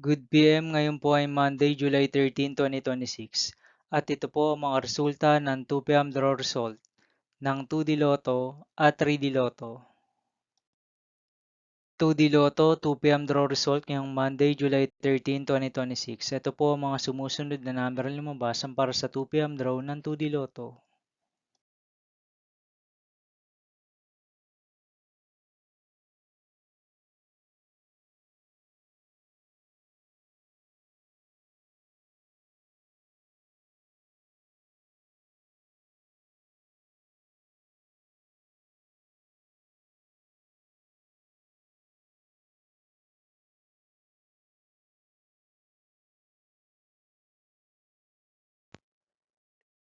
Good PM, ngayon po ay Monday, July 13, 2026. At ito po ang mga resulta ng 2 PM draw result ng 2D Lotto at 3D Lotto. 2D Lotto, 2 PM draw result ngayong Monday, July 13, 2026. Ito po ang mga sumusunod na number na lumabas para sa 2 PM draw ng 2D Lotto.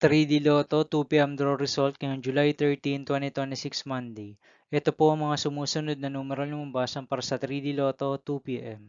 3D Lotto 2 PM draw result ngayong July 13, 2026 Monday. Ito po ang mga sumusunod na numero na lumabas para sa 3D Lotto 2 PM.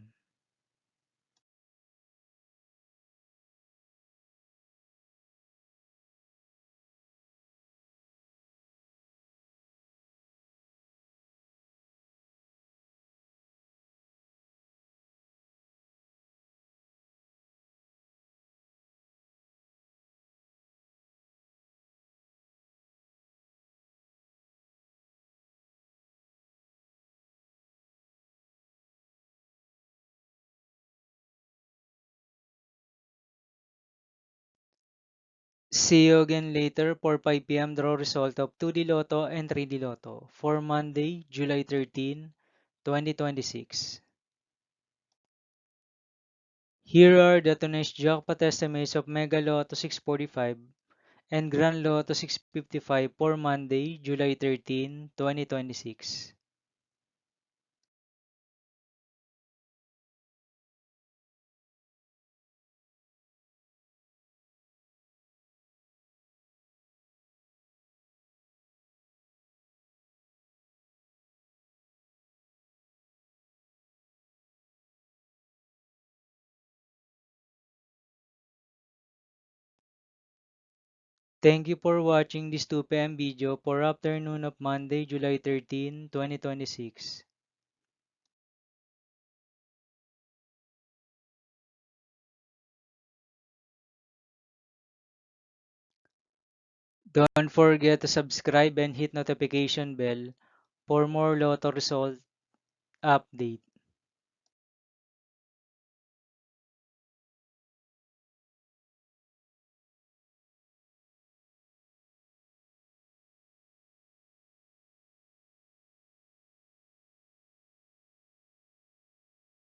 See you again later for 5 PM draw result of 2D Lotto and 3D Lotto for Monday, July 13, 2026. Here are the tonight's jackpot estimates of Mega Lotto 645 and Grand Lotto 655 for Monday, July 13, 2026. Thank you for watching this 2 PM video for afternoon of Monday, July 13, 2026. Don't forget to subscribe and hit notification bell for more Lotto result update.